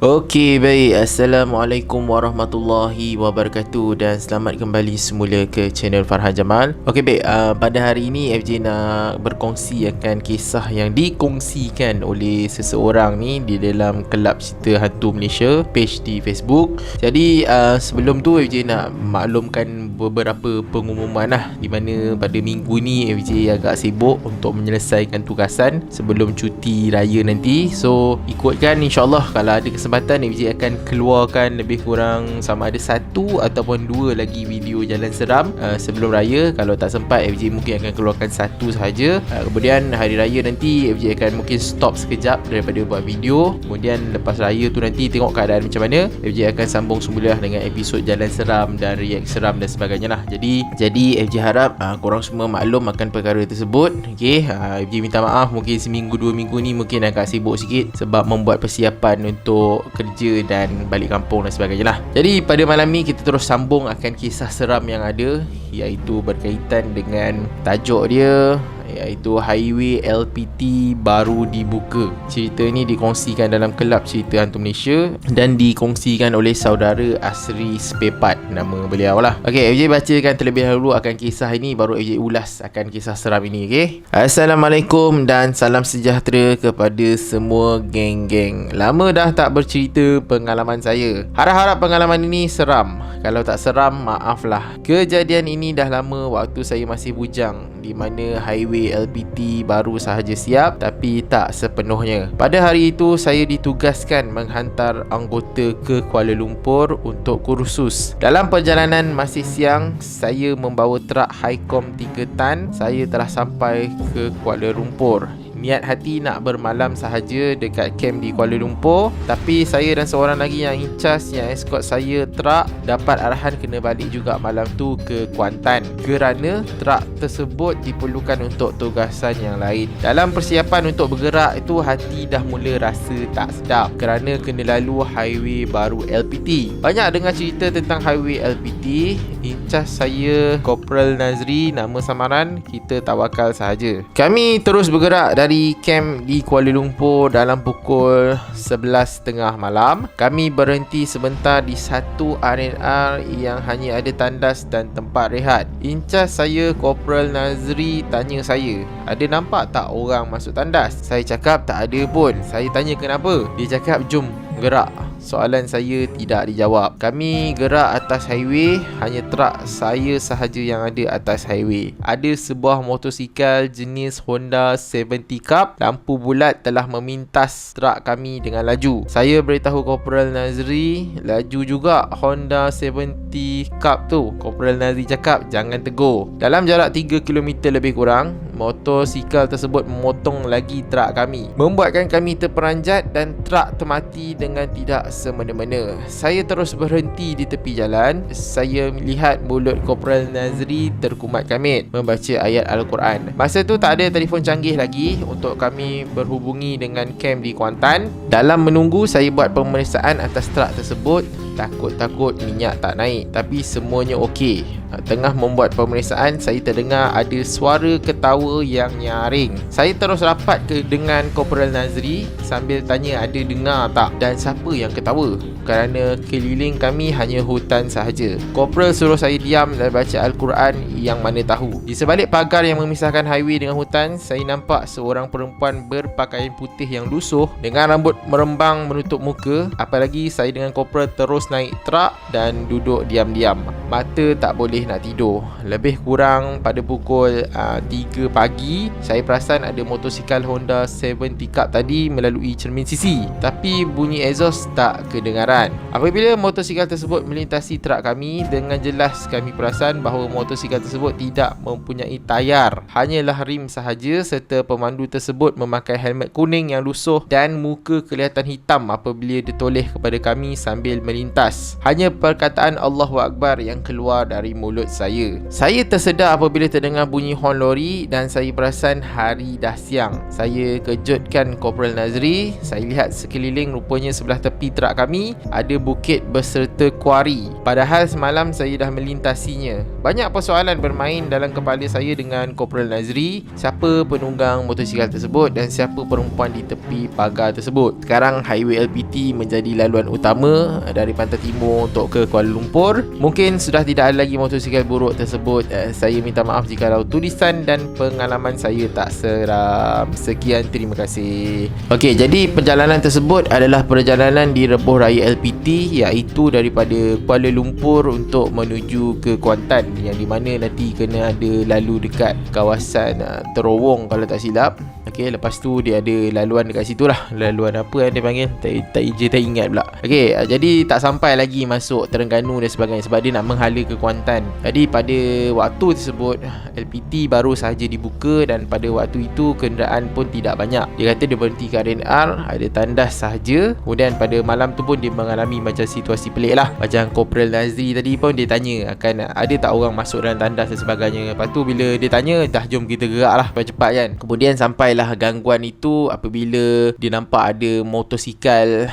Okey, baik. Assalamualaikum warahmatullahi wabarakatuh dan selamat kembali semula ke channel Farhan Jamal. Okey, baik. Pada hari ini FJ nak berkongsi akan kisah yang dikongsikan oleh seseorang ni di dalam Kelab Cerita Hantu Malaysia, page di Facebook. Jadi sebelum tu FJ nak maklumkan beberapa pengumuman lah, di mana pada minggu ni FJ agak sibuk untuk menyelesaikan tugasan sebelum cuti raya nanti. So ikutkan, insyaAllah kalau ada kesempatan FJ akan keluarkan lebih kurang sama ada satu ataupun dua lagi video jalan seram sebelum raya. Kalau tak sempat, FJ mungkin akan keluarkan satu sahaja. Kemudian hari raya nanti FJ akan mungkin stop sekejap daripada buat video. Kemudian lepas raya tu nanti tengok keadaan macam mana, FJ akan sambung semula dengan episod jalan seram dan react seram dan sebagainya lah. Jadi FJ harap korang semua maklum akan perkara tersebut. Okay, FJ minta maaf mungkin seminggu dua minggu ni mungkin agak sibuk sikit sebab membuat persiapan untuk kerja dan balik kampung dan sebagainya lah. Jadi pada malam ni kita terus sambung akan kisah seram yang ada, iaitu berkaitan dengan tajuk dia, iaitu Highway LPT baru dibuka. Cerita ni dikongsikan dalam Kelab Cerita Hantu Malaysia dan dikongsikan oleh saudara Asri Spepat, nama beliau lah. Okay, FJ bacakan terlebih dahulu akan kisah ini, baru FJ ulas akan kisah seram ini. Okay, Assalamualaikum dan salam sejahtera kepada semua geng-geng. Lama dah tak bercerita pengalaman saya. Harap-harap pengalaman ini seram. Kalau tak seram, maaflah. Kejadian ini dah lama waktu saya masih bujang, di mana highway LPT baru sahaja siap tapi tak sepenuhnya. Pada hari itu saya ditugaskan menghantar anggota ke Kuala Lumpur untuk kursus. Dalam perjalanan masih siang, saya membawa truk Highcom 3 tan. Saya telah sampai ke Kuala Lumpur. Niat hati nak bermalam sahaja dekat camp di Kuala Lumpur, tapi saya dan seorang lagi yang incas yang escort saya truk dapat arahan kena balik juga malam tu ke Kuantan kerana truk tersebut diperlukan untuk tugasan yang lain. Dalam persiapan untuk bergerak itu, hati dah mula rasa tak sedap kerana kena lalu highway baru LPT. Banyak dengar cerita tentang highway LPT. Incas saya Corporal Nazri, nama samaran kita Tawakal sahaja. Kami terus bergerak dari camp di Kuala Lumpur dalam pukul 11.30 malam. Kami berhenti sebentar di satu R&R yang hanya ada tandas dan tempat rehat. Incas saya Corporal Nazri tanya saya, ada nampak tak orang masuk tandas? Saya cakap tak ada pun. Saya tanya kenapa? Dia cakap jom gerak. Soalan saya tidak dijawab. Kami gerak atas highway. Hanya truk saya sahaja yang ada atas highway. Ada sebuah motosikal jenis Honda 70 Cup. Lampu bulat telah memintas truk kami dengan laju. Saya beritahu Corporal Nazri, laju juga Honda 70 Cup tu. Corporal Nazri cakap jangan tegur. Dalam jarak 3 km lebih kurang, motosikal tersebut memotong lagi truk kami, membuatkan kami terperanjat dan truk termati dengan tidak semena-mena. Saya terus berhenti di tepi jalan. Saya melihat mulut Corporal Nazri terkumat kamit membaca ayat Al-Quran. Masa tu tak ada telefon canggih lagi untuk kami berhubungi dengan camp di Kuantan. Dalam menunggu, saya buat pemeriksaan atas truk tersebut. Takut-takut minyak tak naik, tapi semuanya okey. Tengah membuat pemeriksaan, saya terdengar ada suara ketawa yang nyaring. Saya terus rapat dengan Corporal Nazri sambil tanya ada dengar tak dan siapa yang ketawa, kerana keliling kami hanya hutan sahaja. Corporal suruh saya diam dan baca Al-Quran yang mana tahu. Di sebalik pagar yang memisahkan highway dengan hutan, saya nampak seorang perempuan berpakaian putih yang lusuh dengan rambut merembang menutup muka. Apalagi saya dengan Corporal terus naik truk dan duduk diam-diam. Mata tak boleh nak tidur. Lebih kurang pada pukul 3 pagi, saya perasan ada motosikal Honda 70 Cup tadi melalui cermin sisi, tapi bunyi exhaust tak kedengaran. Apabila motosikal tersebut melintasi truk kami, dengan jelas kami perasan bahawa motosikal tersebut tidak mempunyai tayar, hanyalah rim sahaja, serta pemandu tersebut memakai helmet kuning yang lusuh dan muka kelihatan hitam apabila ditoleh kepada kami sambil melintas. Hanya perkataan Allahu Akbar yang keluar dari mulut mulut saya. Saya tersedar apabila terdengar bunyi horn lori dan saya perasan hari dah siang. Saya kejutkan Korporal Nazri. Saya lihat sekeliling, rupanya sebelah tepi trak kami ada bukit berserta kuari. Padahal semalam saya dah melintasinya. Banyak persoalan bermain dalam kepala saya dengan Korporal Nazri. Siapa penunggang motosikal tersebut dan siapa perempuan di tepi pagar tersebut. Sekarang highway LPT menjadi laluan utama dari pantai timur untuk ke Kuala Lumpur. Mungkin sudah tidak ada lagi motosikal buruk tersebut. Saya minta maaf jika tulisan dan pengalaman saya tak seram. Sekian, terima kasih. Okey, jadi perjalanan tersebut adalah perjalanan di Rebuh Raya LPT, iaitu daripada Kuala Lumpur untuk menuju ke Kuantan, yang di mana nanti kena ada lalu dekat kawasan Terowong kalau tak silap. Okey, lepas tu dia ada laluan dekat situ lah. Laluan apa dia panggil? Tak ingat pula. Okey, jadi tak sampai lagi masuk Terengganu dan sebagainya sebab dia nak menghala ke Kuantan. Jadi pada waktu tersebut LPT baru sahaja dibuka dan pada waktu itu kenderaan pun tidak banyak. Dia kata dia berhenti ke RNR, ada tandas sahaja. Kemudian pada malam tu pun dia mengalami macam situasi pelik lah. Macam Korporal Nazri tadi pun dia tanya akan ada tak orang masuk dalam tandas dan sebagainya. Lepas tu bila dia tanya, dah jom kita gerak lah cepat-cepat kan. Kemudian sampailah gangguan itu apabila dia nampak ada motosikal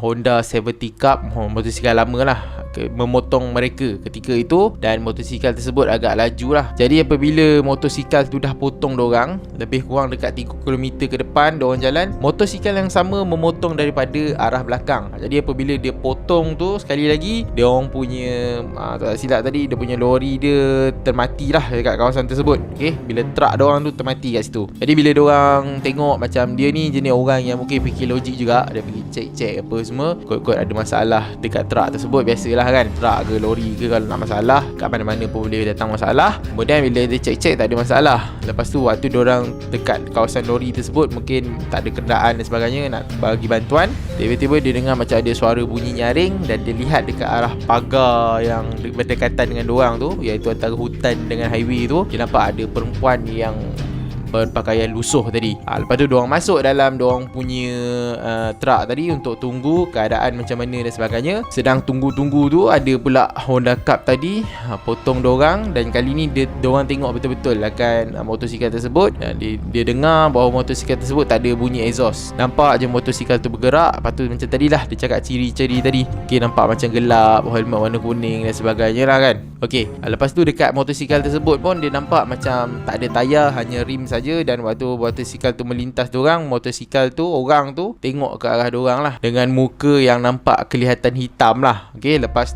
Honda 70 Cup, motosikal lama lah, memotong mereka ketika itu dan motosikal tersebut agak laju lah. Jadi apabila motosikal tu dah potong dorang lebih kurang dekat 3 km ke depan dorang jalan, motosikal yang sama memotong daripada arah belakang. Jadi apabila dia potong tu sekali lagi, dia orang punya tak silap tadi, dia punya lori dia termati lah dekat kawasan tersebut. Okay, bila truk dorang tu termati kat situ. Jadi bila dorang tengok macam dia ni jenis orang yang mungkin fikir logik juga, dia pergi cek apa semua, kot-kot ada masalah dekat truk tersebut. Biasalah kan, truk ke lori ke kalau nak masalah kat mana-mana pun boleh datang masalah. Kemudian bila dia cek-cek tak ada masalah, lepas tu waktu diorang dekat kawasan lori tersebut mungkin tak ada kenderaan dan sebagainya nak bagi bantuan, tiba-tiba dia dengar macam ada suara bunyi nyaring dan dia lihat dekat arah pagar yang berdekatan dengan diorang tu, iaitu antara hutan dengan highway tu, dia nampak ada perempuan yang berpakaian lusuh tadi. Lepas tu diorang masuk dalam diorang punya truk tadi untuk tunggu keadaan macam mana dan sebagainya. Sedang tunggu-tunggu tu ada pula Honda Cup tadi potong diorang dan kali ni diorang tengok betul-betul akan motosikal tersebut dan dia dengar bahawa motosikal tersebut tak ada bunyi exhaust. Nampak je motosikal tu bergerak. Lepas tu macam tadilah dia cakap ciri-ciri tadi. Okay, nampak macam gelap, helmet warna kuning dan sebagainya lah kan. Okay, lepas tu dekat motosikal tersebut pun dia nampak macam tak ada tayar, hanya rim saja. Dan waktu motosikal tu melintas dorang, motosikal tu, orang tu tengok ke arah dorang lah dengan muka yang nampak kelihatan hitam lah. Okay, lepas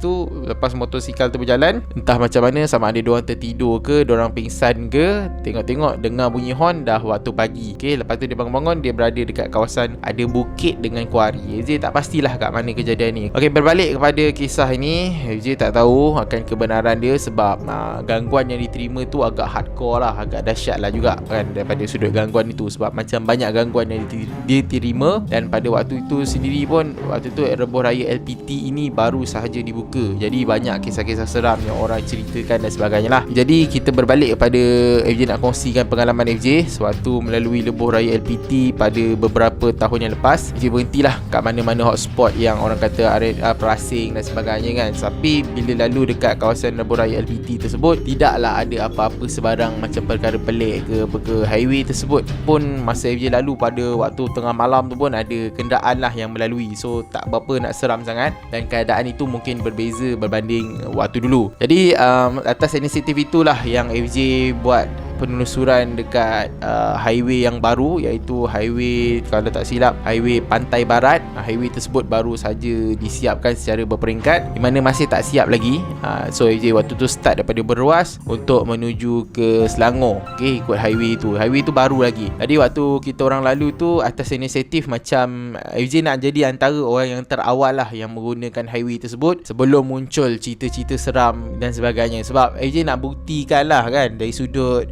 motosikal tu berjalan, entah macam mana, sama ada dorang tertidur ke, dorang pingsan ke, tengok-tengok dengar bunyi horn dah waktu pagi. Okay, lepas tu dia bangun-bangun, dia berada dekat kawasan ada bukit dengan kuari. FJ tak pastilah kat mana kejadian ni. Okay, berbalik kepada kisah ini, FJ tak tahu akan kebenaran dia sebab gangguan yang diterima tu agak hardcore lah, agak dahsyat lah juga kan daripada sudut gangguan itu, sebab macam banyak gangguan yang diterima dan pada waktu itu sendiri pun, waktu tu Rebuh Raya LPT ini baru sahaja dibuka. Jadi banyak kisah-kisah seram yang orang ceritakan dan sebagainya lah. Jadi kita berbalik kepada FJ nak kongsikan pengalaman FJ sewaktu melalui Rebuh Raya LPT pada beberapa tahun yang lepas. FJ berhentilah kat mana-mana hotspot yang orang kata perasing dan sebagainya kan. Tapi bila lalu dekat kawasan Rebuh Raya LPT tersebut, tidaklah ada apa-apa sebarang macam perkara pelik ke highway tersebut pun. Masa FJ lalu pada waktu tengah malam tu pun ada kenderaan lah yang melalui, so tak berapa nak seram sangat dan keadaan itu mungkin berbeza berbanding waktu dulu. Jadi atas inisiatif itulah yang FJ buat penelusuran dekat highway yang baru, iaitu highway, kalau tak silap, highway Pantai Barat. Highway tersebut baru saja disiapkan secara berperingkat, di mana masih tak siap lagi. So FJ waktu tu start daripada Beruas untuk menuju ke Selangor. Okay, ikut highway tu. Highway tu baru lagi. Jadi waktu kita orang lalu tu atas inisiatif macam FJ nak jadi antara orang yang terawal lah yang menggunakan highway tersebut sebelum muncul cerita-cerita seram dan sebagainya. Sebab FJ nak buktikan lah kan dari sudut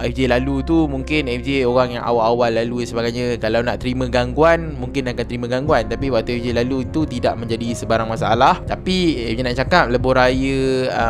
FJ lalu tu mungkin FJ orang yang awal-awal lalu dan sebagainya, kalau nak terima gangguan mungkin akan terima gangguan, tapi waktu FJ lalu tu tidak menjadi sebarang masalah. Tapi FJ nak cakap lebuh raya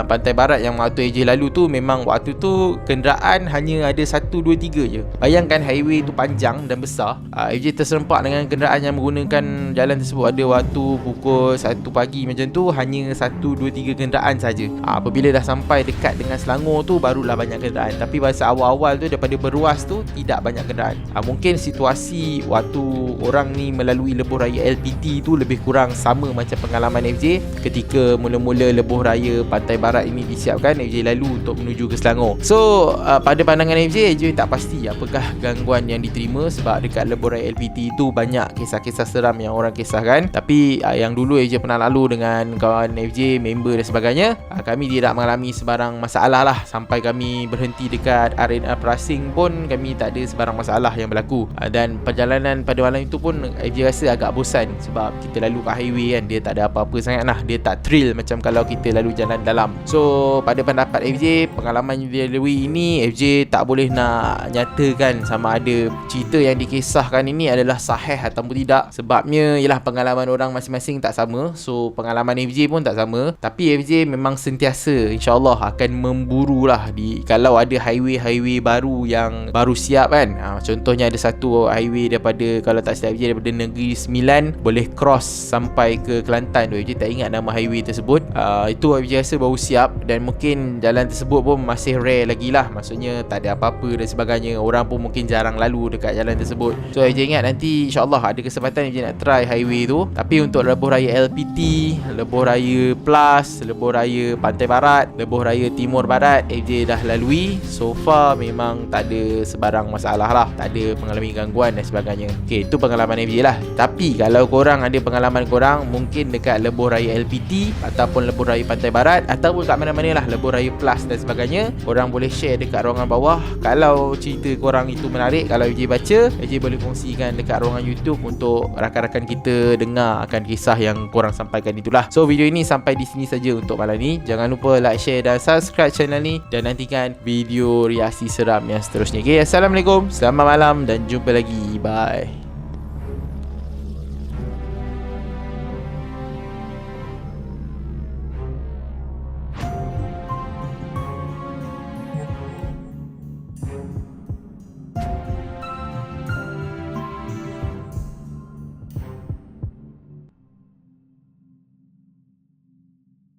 Pantai Barat yang waktu FJ lalu tu, memang waktu tu kenderaan hanya ada 1, 2, 3 je. Bayangkan highway tu panjang dan besar. FJ terserempak dengan kenderaan yang menggunakan jalan tersebut. Ada waktu pukul 1 pagi macam tu, hanya 1, 2, 3 kenderaan saja. Apabila dah sampai dekat dengan Selangor tu barulah banyak kenderaan. Tapi masa awal-awal tu daripada Beruas tu tidak banyak kenderaan. Mungkin situasi waktu orang ni melalui lebuh raya LPT tu lebih kurang sama macam pengalaman FJ ketika mula-mula lebuh raya Pantai Barat ini disiapkan. FJ lalu untuk menuju ke Selangor. So pada pandangan FJ tak pasti apakah gangguan yang diterima, sebab dekat lebuh raya LPT tu banyak kisah-kisah seram yang orang kisahkan. Tapi yang dulu FJ pernah lalu dengan kawan FJ, member dan sebagainya, kami tidak mengalami sebarang masalah lah. Sampai kami berhenti dekat arena pricing pun kami tak ada sebarang masalah yang berlaku. Dan perjalanan pada malam itu pun FJ rasa agak bosan sebab kita lalu kat highway kan, dia tak ada apa-apa sangat lah, dia tak thrill macam kalau kita lalu jalan dalam. So pada pendapat FJ, pengalaman yang dia lalui ini, FJ tak boleh nak nyatakan sama ada cerita yang dikisahkan ini adalah sahih ataupun tidak. Sebabnya ialah pengalaman orang masing-masing tak sama. So pengalaman FJ pun tak sama. Tapi FJ memang sentiasa insyaAllah akan memburulah kalau ada highway baru yang baru siap kan. Contohnya ada satu highway daripada, kalau tak silap FJ, daripada Negeri Sembilan boleh cross sampai ke Kelantan tu. FJ tak ingat nama highway tersebut. Itu FJ rasa baru siap, dan mungkin jalan tersebut pun masih rare lagi lah. Maksudnya tak ada apa-apa dan sebagainya. Orang pun mungkin jarang lalu dekat jalan tersebut. So FJ ingat nanti insyaAllah ada kesempatan FJ nak try highway tu. Tapi untuk lebuh raya LPT, lebuh raya Plus, lebuh raya Pantai Barat, lebuh raya Timur Barat, FJ dah lalui. So far memang tak ada sebarang masalah lah, tak ada mengalami gangguan dan sebagainya. Okay, itu pengalaman FJ lah. Tapi kalau korang ada pengalaman korang, mungkin dekat lebuh raya LPT ataupun lebuh raya Pantai Barat ataupun kat mana-mana lah, lebuh raya Plus dan sebagainya, korang boleh share dekat ruangan bawah. Kalau cerita korang itu menarik, kalau FJ baca, FJ boleh kongsikan dekat ruangan YouTube untuk rakan-rakan kita dengar akan kisah yang korang sampaikan itulah. So video ini sampai di sini saja untuk malam ni. Jangan lupa like, share dan subscribe channel ni, dan nantikan video reaksi seram yang seterusnya. Okay, Assalamualaikum, selamat malam dan jumpa lagi. Bye.